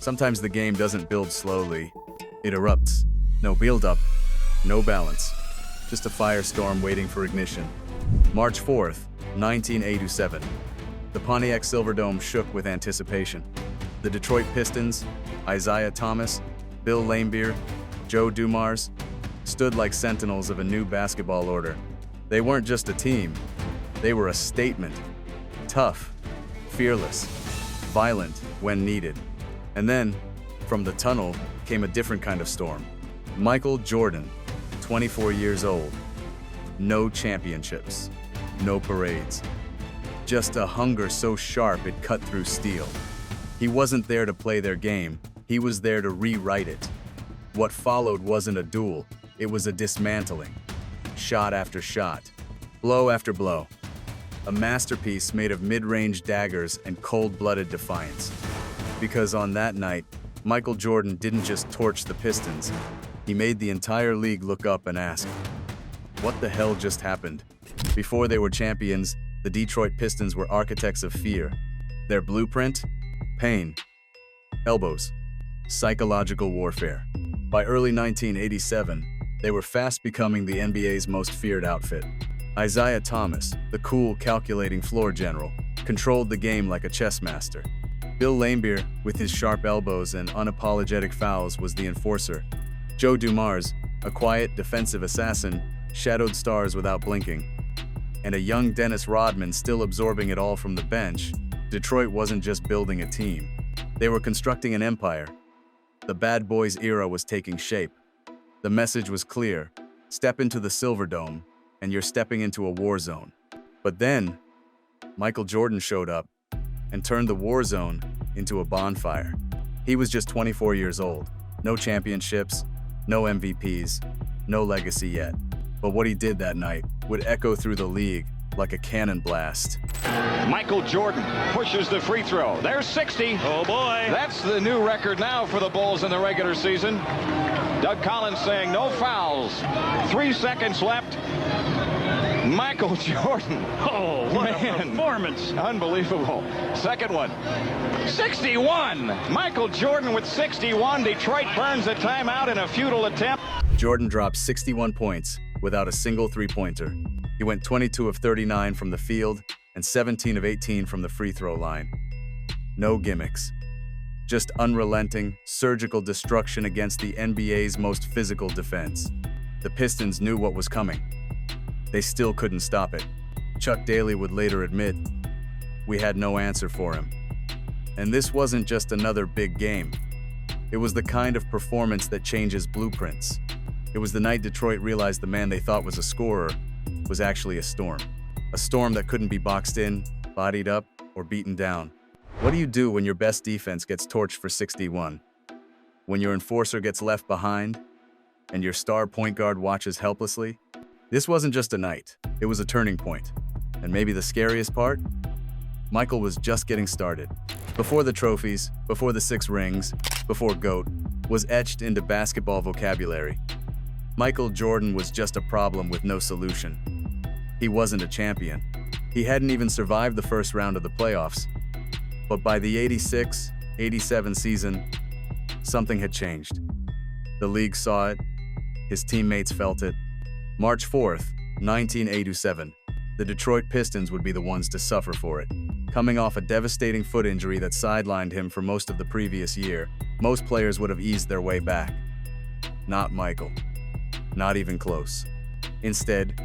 Sometimes the game doesn't build slowly. It erupts. No build-up, no balance. Just a firestorm waiting for ignition. March 4th, 1987. The Pontiac Silverdome shook with anticipation. The Detroit Pistons, Isiah Thomas, Bill Laimbeer, Joe Dumars, stood like sentinels of a new basketball order. They weren't just a team, they were a statement. Tough, fearless, violent when needed. And then, from the tunnel, came a different kind of storm. Michael Jordan, 24 years old. No championships, no parades. Just a hunger so sharp it cut through steel. He wasn't there to play their game, he was there to rewrite it. What followed wasn't a duel, it was a dismantling. Shot after shot, blow after blow. A masterpiece made of mid-range daggers and cold-blooded defiance. Because on that night, Michael Jordan didn't just torch the Pistons, he made the entire league look up and ask, what the hell just happened? Before they were champions, the Detroit Pistons were architects of fear. Their blueprint? Pain. Elbows. Psychological warfare. By early 1987, they were fast becoming the NBA's most feared outfit. Isiah Thomas, the cool, calculating floor general, controlled the game like a chess master. Bill Laimbeer, with his sharp elbows and unapologetic fouls, was the enforcer. Joe Dumars, a quiet, defensive assassin, shadowed stars without blinking. And a young Dennis Rodman still absorbing it all from the bench, Detroit wasn't just building a team. They were constructing an empire. The Bad Boys era was taking shape. The message was clear: step into the Silverdome, and you're stepping into a war zone. But then, Michael Jordan showed up and turned the war zone into a bonfire. He was just 24 years old. No championships, no MVPs, no legacy yet. But what he did that night would echo through the league like a cannon blast. Michael Jordan pushes the free throw. There's 60. Oh boy. That's the new record now for the Bulls in the regular season. Doug Collins saying no fouls. 3 seconds left. Michael Jordan. Oh, what a performance. Unbelievable. Second one. 61. Michael Jordan with 61. Detroit burns a timeout in a futile attempt. Jordan dropped 61 points without a single three-pointer. He went 22 of 39 from the field and 17 of 18 from the free throw line. No gimmicks. Just unrelenting, surgical destruction against the NBA's most physical defense. The Pistons knew what was coming. They still couldn't stop it. Chuck Daly would later admit, "We had no answer for him." And this wasn't just another big game. It was the kind of performance that changes blueprints. It was the night Detroit realized the man they thought was a scorer was actually a storm. A storm that couldn't be boxed in, bodied up, or beaten down. What do you do when your best defense gets torched for 61? When your enforcer gets left behind, and your star point guard watches helplessly? This wasn't just a night, it was a turning point. And maybe the scariest part? Michael was just getting started. Before the trophies, before the 6 rings, before GOAT was etched into basketball vocabulary, Michael Jordan was just a problem with no solution. He wasn't a champion. He hadn't even survived the first round of the playoffs. But by the 86-87 season, something had changed. The league saw it. His teammates felt it. March 4th, 1987, the Detroit Pistons would be the ones to suffer for it. Coming off a devastating foot injury that sidelined him for most of the previous year, most players would have eased their way back. Not Michael. Not even close. Instead,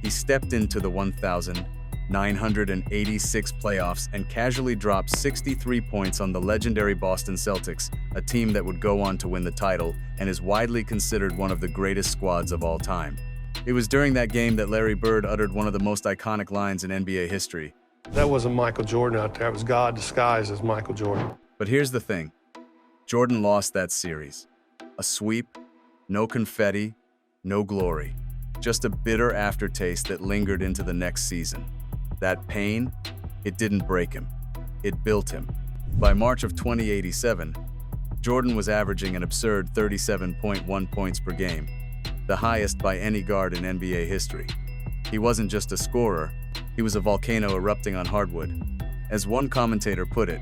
he stepped into the 1,986 playoffs and casually dropped 63 points on the legendary Boston Celtics, a team that would go on to win the title and is widely considered one of the greatest squads of all time. It was during that game that Larry Bird uttered one of the most iconic lines in NBA history. That wasn't Michael Jordan out there. It was God disguised as Michael Jordan. But here's the thing. Jordan lost that series. A sweep, no confetti, no glory. Just a bitter aftertaste that lingered into the next season. That pain, it didn't break him. It built him. By March of 2087, Jordan was averaging an absurd 37.1 points per game, the highest by any guard in NBA history. He wasn't just a scorer, he was a volcano erupting on hardwood. As one commentator put it,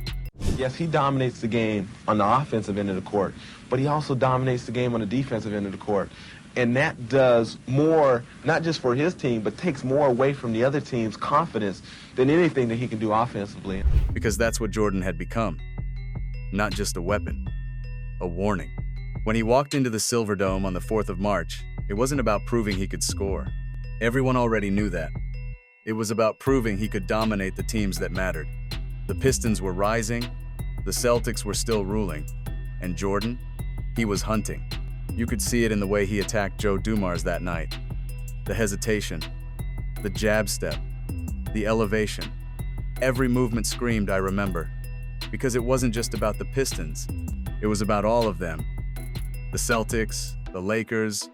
Yes, he dominates the game on the offensive end of the court, but he also dominates the game on the defensive end of the court. And that does more, not just for his team, but takes more away from the other team's confidence than anything that he can do offensively. Because that's what Jordan had become. Not just a weapon, a warning. When he walked into the Silverdome on the 4th of March, it wasn't about proving he could score. Everyone already knew that. It was about proving he could dominate the teams that mattered. The Pistons were rising, the Celtics were still ruling, and Jordan, he was hunting. You could see it in the way he attacked Joe Dumars that night. The hesitation, the jab step, the elevation. Every movement screamed, "I remember." Because it wasn't just about the Pistons. It was about all of them. The Celtics, the Lakers,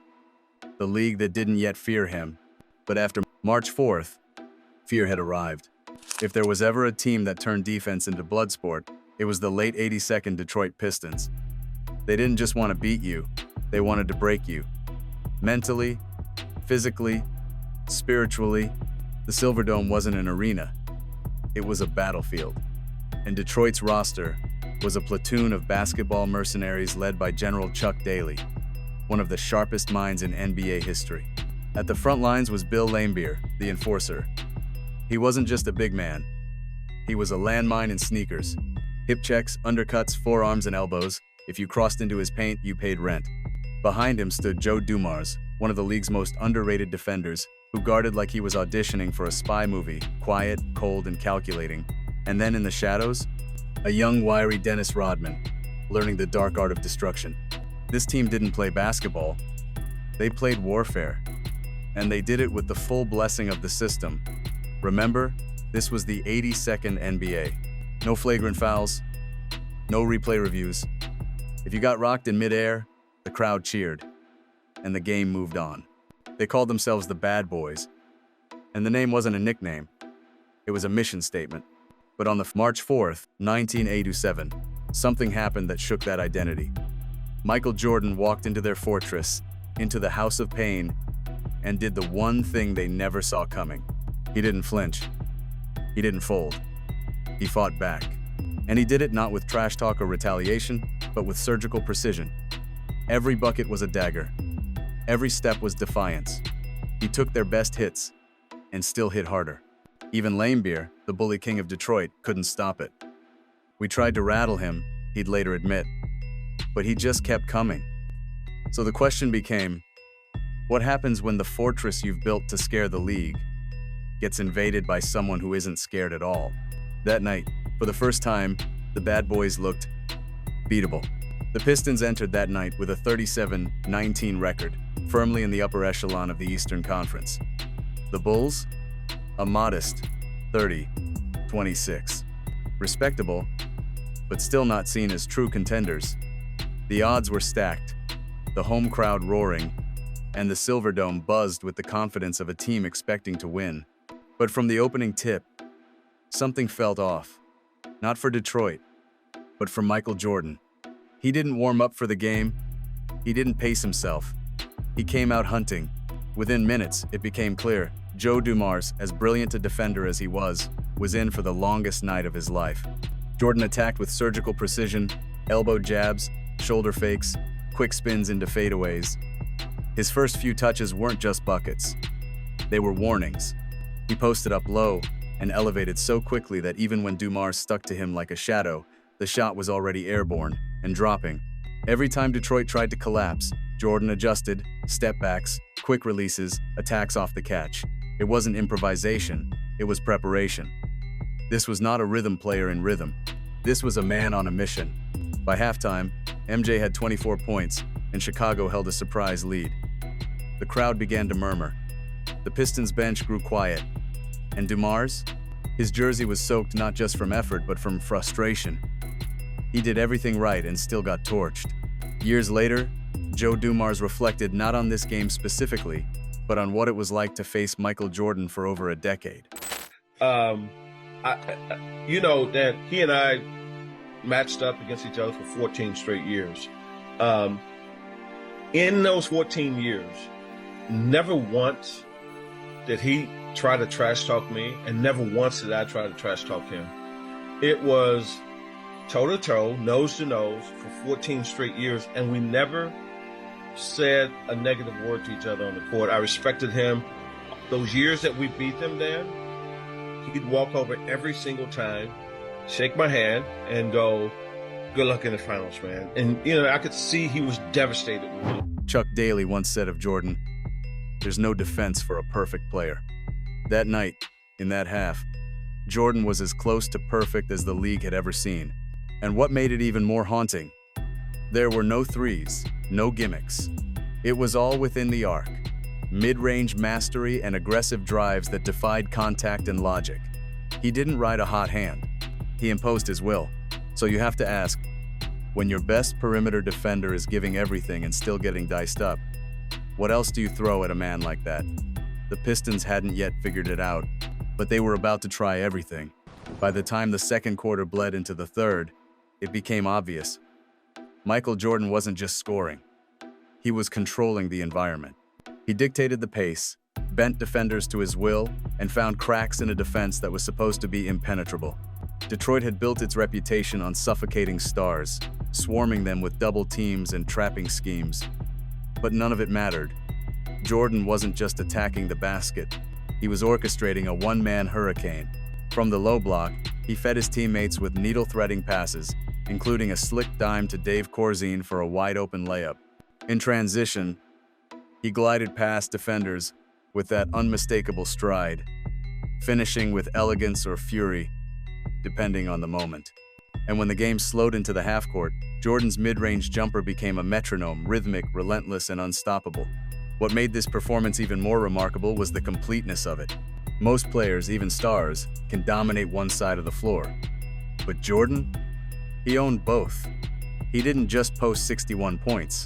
the league that didn't yet fear him. But after March 4th, fear had arrived. If there was ever a team that turned defense into blood sport, it was the late 82nd Detroit Pistons. They didn't just want to beat you, they wanted to break you. Mentally, physically, spiritually, the Silverdome wasn't an arena. It was a battlefield. And Detroit's roster was a platoon of basketball mercenaries led by General Chuck Daly, one of the sharpest minds in NBA history. At the front lines was Bill Laimbeer, the enforcer. He wasn't just a big man. He was a landmine in sneakers. Hip checks, undercuts, forearms, and elbows. If you crossed into his paint, you paid rent. Behind him stood Joe Dumars, one of the league's most underrated defenders, who guarded like he was auditioning for a spy movie, quiet, cold, and calculating. And then in the shadows, a young, wiry Dennis Rodman, learning the dark art of destruction. This team didn't play basketball. They played warfare. And they did it with the full blessing of the system. Remember, this was the 82nd NBA. No flagrant fouls, no replay reviews. If you got rocked in midair, the crowd cheered, and the game moved on. They called themselves the Bad Boys, and the name wasn't a nickname. It was a mission statement. But on the March 4th, 1987, something happened that shook that identity. Michael Jordan walked into their fortress, into the House of Pain, and did the one thing they never saw coming. He didn't flinch. He didn't fold. He fought back. And he did it not with trash talk or retaliation, but with surgical precision. Every bucket was a dagger. Every step was defiance. He took their best hits and still hit harder. Even Laimbeer, the bully king of Detroit, couldn't stop it. We tried to rattle him, he'd later admit, but he just kept coming. So the question became, what happens when the fortress you've built to scare the league gets invaded by someone who isn't scared at all? That night, for the first time, the Bad Boys looked beatable. The Pistons entered that night with a 37-19 record, firmly in the upper echelon of the Eastern Conference. The Bulls? A modest 30-26. Respectable, but still not seen as true contenders. The odds were stacked, the home crowd roaring, and the Silverdome buzzed with the confidence of a team expecting to win. But from the opening tip, something felt off. Not for Detroit, but for Michael Jordan. He didn't warm up for the game. He didn't pace himself. He came out hunting. Within minutes, it became clear Joe Dumars, as brilliant a defender as he was in for the longest night of his life. Jordan attacked with surgical precision, elbow jabs, shoulder fakes, quick spins into fadeaways. His first few touches weren't just buckets. They were warnings. He posted up low and elevated so quickly that even when Dumars stuck to him like a shadow, the shot was already airborne and dropping. Every time Detroit tried to collapse, Jordan adjusted, step backs, quick releases, attacks off the catch. It wasn't improvisation, it was preparation. This was not a rhythm player in rhythm. This was a man on a mission. By halftime, MJ had 24 points, and Chicago held a surprise lead. The crowd began to murmur. The Pistons bench grew quiet. And Dumars? His jersey was soaked not just from effort, but from frustration. He did everything right and still got torched. Years later, Joe Dumars reflected not on this game specifically, but on what it was like to face Michael Jordan for over a decade. That he and I matched up against each other for 14 straight years. In those 14 years, never once did he try to trash talk me, and never once did I try to trash talk him. It was toe-to-toe, nose-to-nose for 14 straight years, and we never said a negative word to each other on the court. I respected him. Those years that we beat them then, he'd walk over every single time, shake my hand, and go, "Good luck in the finals, man." And, I could see he was devastated with me. Chuck Daly once said of Jordan, "There's no defense for a perfect player." That night, in that half, Jordan was as close to perfect as the league had ever seen. And what made it even more haunting? There were no threes, no gimmicks. It was all within the arc. Mid-range mastery and aggressive drives that defied contact and logic. He didn't ride a hot hand. He imposed his will. So you have to ask, when your best perimeter defender is giving everything and still getting diced up, what else do you throw at a man like that? The Pistons hadn't yet figured it out, but they were about to try everything. By the time the second quarter bled into the third, it became obvious. Michael Jordan wasn't just scoring. He was controlling the environment. He dictated the pace, bent defenders to his will, and found cracks in a defense that was supposed to be impenetrable. Detroit had built its reputation on suffocating stars, swarming them with double teams and trapping schemes. But none of it mattered. Jordan wasn't just attacking the basket. He was orchestrating a one-man hurricane. From the low block, he fed his teammates with needle-threading passes, including a slick dime to Dave Corzine for a wide-open layup. In transition, he glided past defenders with that unmistakable stride, finishing with elegance or fury, depending on the moment. And when the game slowed into the half-court, Jordan's mid-range jumper became a metronome, rhythmic, relentless, and unstoppable. What made this performance even more remarkable was the completeness of it. Most players, even stars, can dominate one side of the floor. But Jordan? He owned both. He didn't just post 61 points.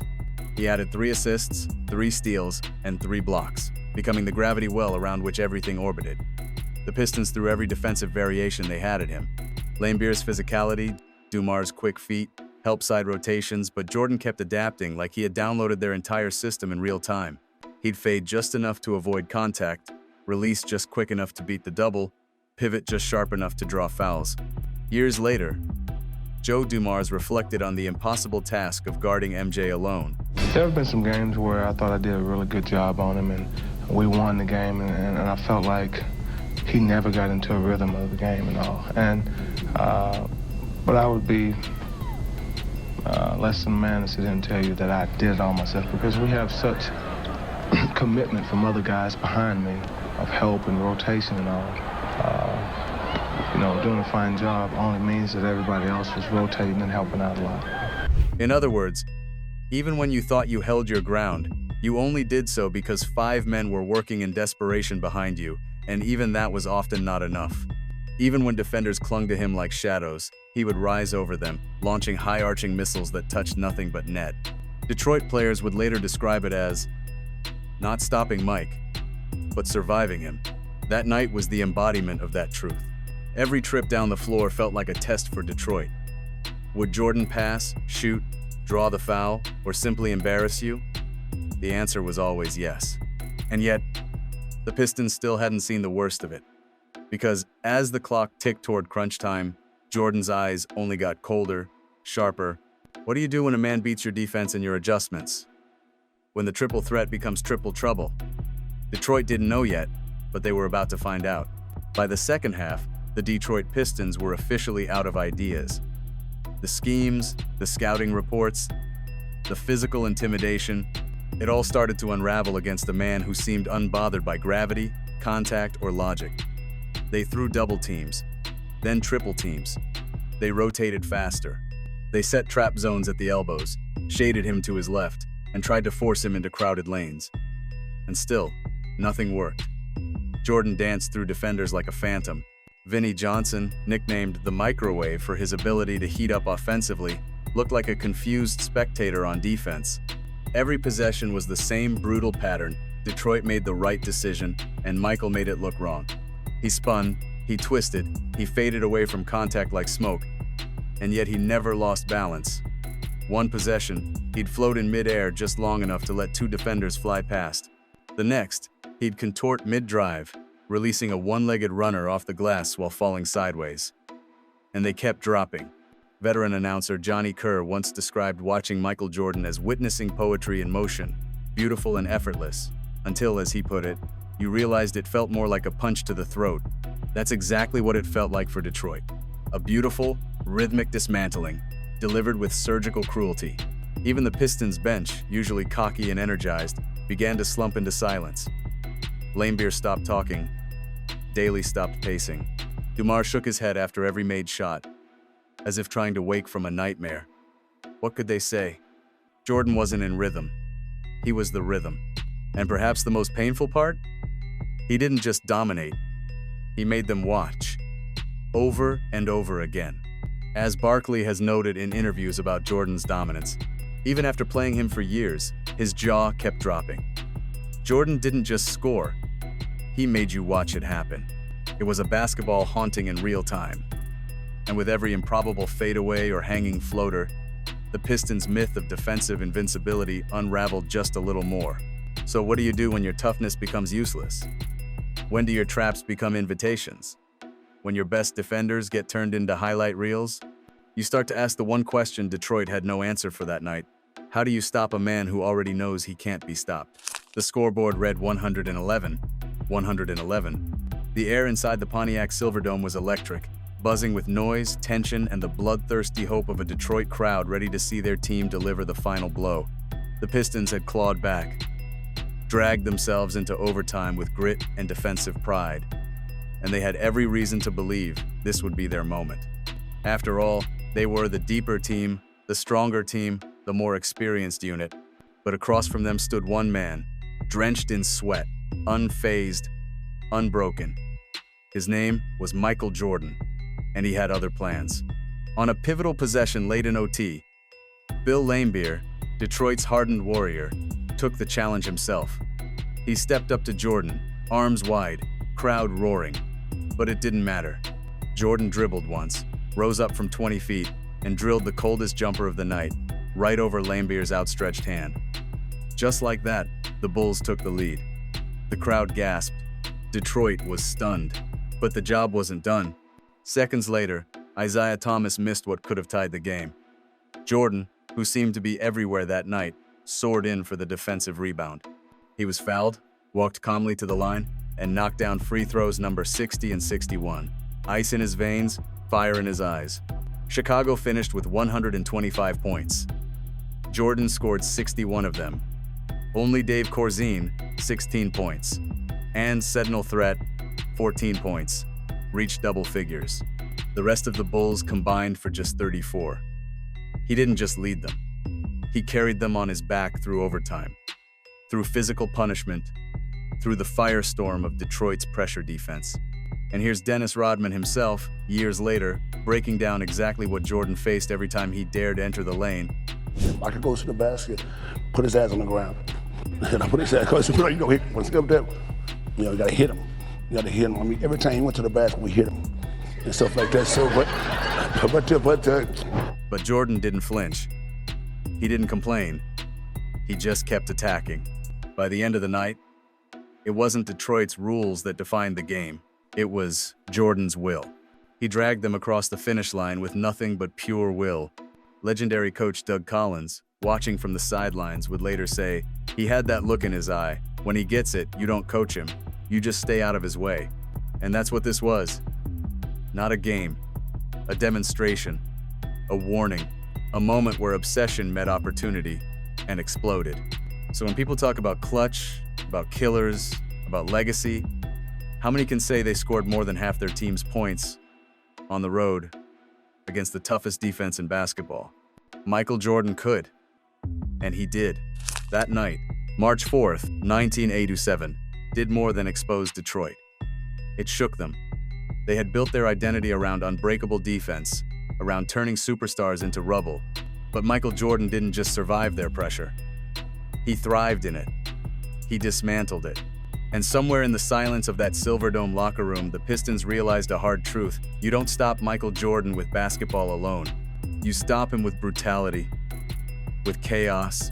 He added 3 assists, 3 steals, and 3 blocks, becoming the gravity well around which everything orbited. The Pistons threw every defensive variation they had at him. Laimbeer's physicality, Dumars' quick feet, help side rotations, but Jordan kept adapting like he had downloaded their entire system in real time. He'd fade just enough to avoid contact, release just quick enough to beat the double, pivot just sharp enough to draw fouls. Years later, Joe Dumars reflected on the impossible task of guarding MJ alone. There have been some games where I thought I did a really good job on him, and we won the game, and I felt like he never got into a rhythm of the game and all. But I would be less than a man to sit here and tell you that I did it all myself, because we have such commitment from other guys behind me of help and rotation and all. Doing a fine job only means that everybody else was rotating and helping out a lot. In other words, even when you thought you held your ground, you only did so because 5 men were working in desperation behind you, and even that was often not enough. Even when defenders clung to him like shadows, he would rise over them, launching high-arching missiles that touched nothing but net. Detroit players would later describe it as not stopping Mike, but surviving him. That night was the embodiment of that truth. Every trip down the floor felt like a test for Detroit. Would Jordan pass, shoot, draw the foul, or simply embarrass you? The answer was always yes. And yet, the Pistons still hadn't seen the worst of it. Because as the clock ticked toward crunch time, Jordan's eyes only got colder, sharper. What do you do when a man beats your defense and your adjustments? When the triple threat becomes triple trouble? Detroit didn't know yet, but they were about to find out. By the second half, the Detroit Pistons were officially out of ideas. The schemes, the scouting reports, the physical intimidation, it all started to unravel against a man who seemed unbothered by gravity, contact, or logic. They threw double teams, then triple teams. They rotated faster. They set trap zones at the elbows, shaded him to his left, and tried to force him into crowded lanes. And still, nothing worked. Jordan danced through defenders like a phantom. Vinnie Johnson, nicknamed the Microwave for his ability to heat up offensively, looked like a confused spectator on defense. Every possession was the same brutal pattern. Detroit made the right decision, and Michael made it look wrong. He spun, he twisted, he faded away from contact like smoke, and yet he never lost balance. One possession, he'd float in midair just long enough to let 2 defenders fly past. The next, he'd contort mid-drive, releasing a one-legged runner off the glass while falling sideways. And they kept dropping. Veteran announcer Johnny Kerr once described watching Michael Jordan as witnessing poetry in motion, beautiful and effortless, until, as he put it, you realized it felt more like a punch to the throat. That's exactly what it felt like for Detroit. A beautiful, rhythmic dismantling, delivered with surgical cruelty. Even the Pistons bench, usually cocky and energized, began to slump into silence. Laimbeer stopped talking. Daly stopped pacing. Dumars shook his head after every made shot, as if trying to wake from a nightmare. What could they say? Jordan wasn't in rhythm. He was the rhythm. And perhaps the most painful part? He didn't just dominate. He made them watch. Over and over again. As Barkley has noted in interviews about Jordan's dominance, even after playing him for years, his jaw kept dropping. Jordan didn't just score. He made you watch it happen. It was a basketball haunting in real time. And with every improbable fadeaway or hanging floater, the Pistons' myth of defensive invincibility unraveled just a little more. So what do you do when your toughness becomes useless? When do your traps become invitations? When your best defenders get turned into highlight reels? You start to ask the one question Detroit had no answer for that night. How do you stop a man who already knows he can't be stopped? The scoreboard read 111. 111. The air inside the Pontiac Silverdome was electric, buzzing with noise, tension, and the bloodthirsty hope of a Detroit crowd ready to see their team deliver the final blow. The Pistons had clawed back, dragged themselves into overtime with grit and defensive pride, and they had every reason to believe this would be their moment. After all, they were the deeper team, the stronger team, the more experienced unit. But across from them stood one man, drenched in sweat, unfazed, unbroken. His name was Michael Jordan, and he had other plans. On a pivotal possession late in OT, Bill Laimbeer, Detroit's hardened warrior, took the challenge himself. He stepped up to Jordan, arms wide, crowd roaring. But it didn't matter. Jordan dribbled once, rose up from 20 feet, and drilled the coldest jumper of the night, right over Laimbeer's outstretched hand. Just like that, the Bulls took the lead. The crowd gasped. Detroit was stunned. But the job wasn't done. Seconds later, Isiah Thomas missed what could have tied the game. Jordan, who seemed to be everywhere that night, soared in for the defensive rebound. He was fouled, walked calmly to the line, and knocked down free throws number 60 and 61. Ice in his veins, fire in his eyes. Chicago finished with 125 points. Jordan scored 61 of them. Only Dave Corzine, 16 points. And Sentinel Threat, 14 points, reached double figures. The rest of the Bulls combined for just 34. He didn't just lead them. He carried them on his back through overtime, through physical punishment, through the firestorm of Detroit's pressure defense. And here's Dennis Rodman himself, years later, breaking down exactly what Jordan faced every time he dared enter the lane. Michael goes to the basket, put his ass on the ground. And I put his ass, because you know, when he up there, you know, you gotta hit him. You gotta hit him. I mean, every time he went to the basket, we hit him and stuff like that. So, But Jordan didn't flinch. He didn't complain. He just kept attacking. By the end of the night, it wasn't Detroit's rules that defined the game. It was Jordan's will. He dragged them across the finish line with nothing but pure will. Legendary coach Doug Collins, watching from the sidelines, would later say, "He had that look in his eye. When he gets it, you don't coach him. You just stay out of his way." And that's what this was. Not a game, a demonstration, a warning, a moment where obsession met opportunity and exploded. So when people talk about clutch, about killers, about legacy, how many can say they scored more than half their team's points on the road against the toughest defense in basketball? Michael Jordan could, and he did. That night, March 4th, 1987, did more than expose Detroit. It shook them. They had built their identity around unbreakable defense, around turning superstars into rubble. But Michael Jordan didn't just survive their pressure. He thrived in it. He dismantled it. And somewhere in the silence of that Silverdome locker room, the Pistons realized a hard truth. You don't stop Michael Jordan with basketball alone. You stop him with brutality, with chaos,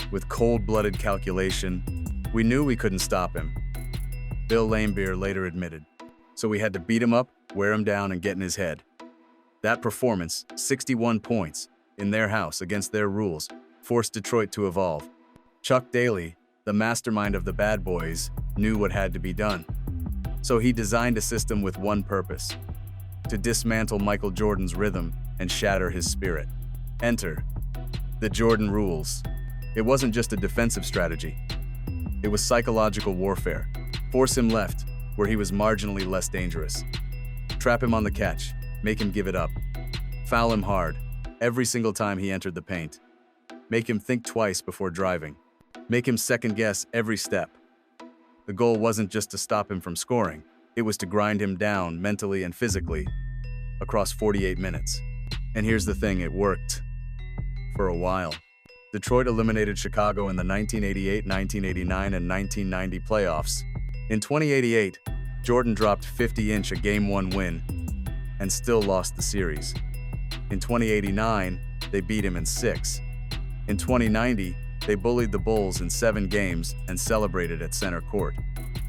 with cold-blooded calculation. We knew we couldn't stop him, Bill Laimbeer later admitted. So we had to beat him up, wear him down, and get in his head. That performance, 61 points, in their house against their rules, forced Detroit to evolve. Chuck Daly, the mastermind of the Bad Boys, knew what had to be done. So he designed a system with one purpose: to dismantle Michael Jordan's rhythm and shatter his spirit. Enter the Jordan rules. It wasn't just a defensive strategy. It was psychological warfare. Force him left, where he was marginally less dangerous. Trap him on the catch, make him give it up. Foul him hard, every single time he entered the paint. Make him think twice before driving. Make him second-guess every step. The goal wasn't just to stop him from scoring, it was to grind him down mentally and physically across 48 minutes. And here's the thing, it worked. For a while. Detroit eliminated Chicago in the 1988, 1989, and 1990 playoffs. In 2088, Jordan dropped 50-inch a Game 1 win and still lost the series. In 2089, they beat him in 6. In 2090, they bullied the Bulls in 7 games and celebrated at center court.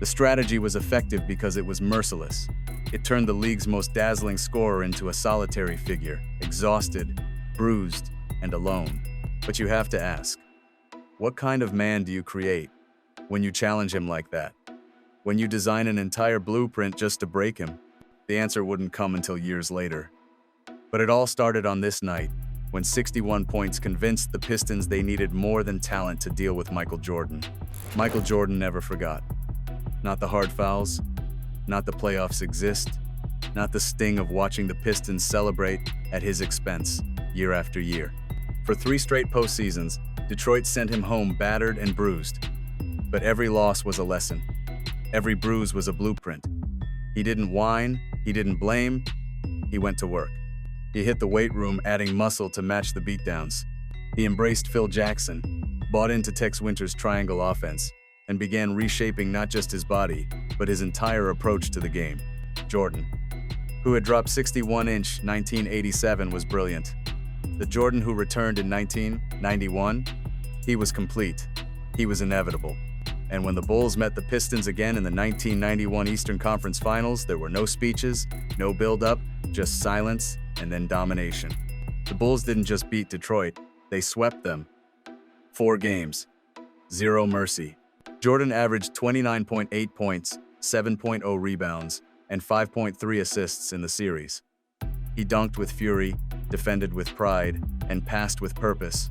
The strategy was effective because it was merciless. It turned the league's most dazzling scorer into a solitary figure, exhausted, bruised, and alone. But you have to ask, what kind of man do you create when you challenge him like that? When you design an entire blueprint just to break him? The answer wouldn't come until years later. But it all started on this night, when 61 points convinced the Pistons they needed more than talent to deal with Michael Jordan. Michael Jordan never forgot. Not the hard fouls, not the playoffs exist, not the sting of watching the Pistons celebrate at his expense year after year. For 3 straight postseasons, Detroit sent him home battered and bruised. But every loss was a lesson. Every bruise was a blueprint. He didn't whine, he didn't blame, he went to work. He hit the weight room, adding muscle to match the beatdowns. He embraced Phil Jackson, bought into Tex Winter's triangle offense, and began reshaping not just his body, but his entire approach to the game. Jordan, who had dropped 61-inch 1987, was brilliant. The Jordan who returned in 1991, he was complete. He was inevitable. And when the Bulls met the Pistons again in the 1991 Eastern Conference Finals, there were no speeches, no build-up, just silence and then domination. The Bulls didn't just beat Detroit, they swept them. 4 games, 0 mercy. Jordan averaged 29.8 points, 7.0 rebounds, and 5.3 assists in the series. He dunked with fury, defended with pride, and passed with purpose.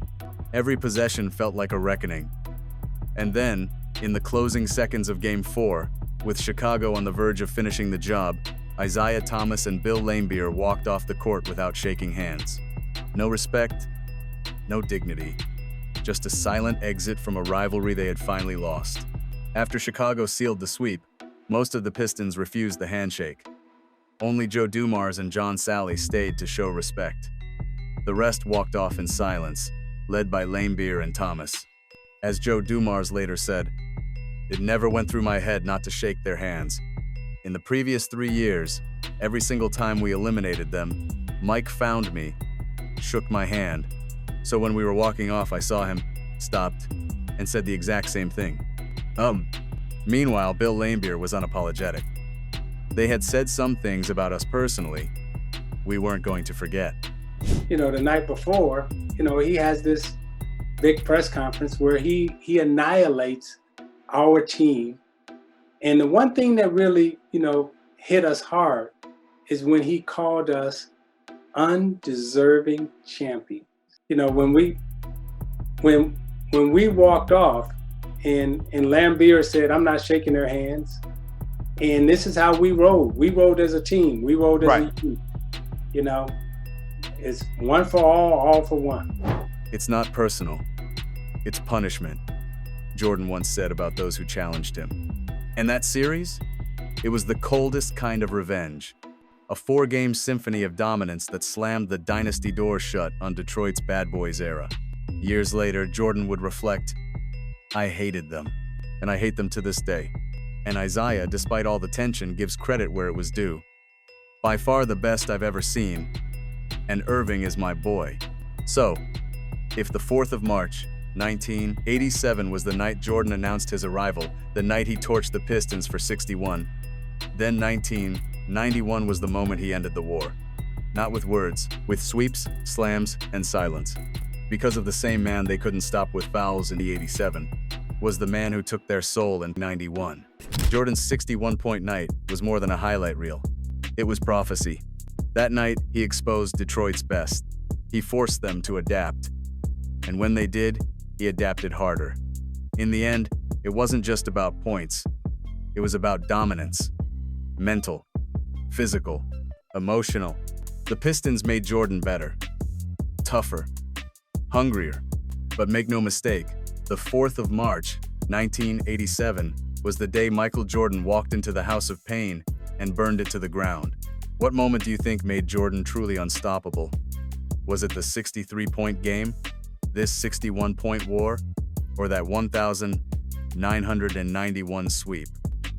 Every possession felt like a reckoning. And then, in the closing seconds of Game 4, with Chicago on the verge of finishing the job, Isiah Thomas and Bill Laimbeer walked off the court without shaking hands. No respect, no dignity, just a silent exit from a rivalry they had finally lost. After Chicago sealed the sweep, most of the Pistons refused the handshake. Only Joe Dumars and John Salley stayed to show respect. The rest walked off in silence, led by Laimbeer and Thomas. As Joe Dumars later said, "It never went through my head not to shake their hands. In the previous 3 years, every single time we eliminated them, Mike found me, shook my hand. So when we were walking off, I saw him, stopped, and said the exact same thing. Meanwhile, Bill Laimbeer was unapologetic. They had said some things about us personally we weren't going to forget." The night before, he has this big press conference where he annihilates our team. And the one thing that really, hit us hard is when he called us undeserving champions. When we walked off and Laimbeer said, "I'm not shaking their hands." And this is how we rode. We rode as a team. We rode as a team. It's one for all for one. It's not personal. It's punishment, Jordan once said about those who challenged him. And that series? It was the coldest kind of revenge. A 4-game symphony of dominance that slammed the dynasty door shut on Detroit's Bad Boys era. Years later, Jordan would reflect, "I hated them, and I hate them to this day." And Isiah, despite all the tension, gives credit where it was due. "By far the best I've ever seen, and Irving is my boy." So, if the 4th of March, 1987 was the night Jordan announced his arrival, the night he torched the Pistons for 61, then 1991 was the moment he ended the war. Not with words, with sweeps, slams, and silence. Because of the same man they couldn't stop with fouls in the 87, was the man who took their soul in 91. Jordan's 61-point night was more than a highlight reel. It was prophecy. That night, he exposed Detroit's best. He forced them to adapt. And when they did, he adapted harder. In the end, it wasn't just about points. It was about dominance. Mental, physical, emotional. The Pistons made Jordan better, tougher, hungrier. But make no mistake, the 4th of March, 1987, was the day Michael Jordan walked into the House of Pain and burned it to the ground. What moment do you think made Jordan truly unstoppable? Was it the 63-point game, this 61-point war, or that 1,991 sweep?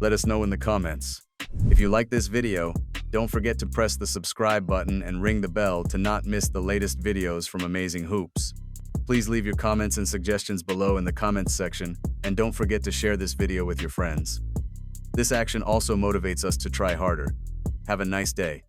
Let us know in the comments. If you like this video, don't forget to press the subscribe button and ring the bell to not miss the latest videos from Amazing Hoops. Please leave your comments and suggestions below in the comments section, and don't forget to share this video with your friends. This action also motivates us to try harder. Have a nice day.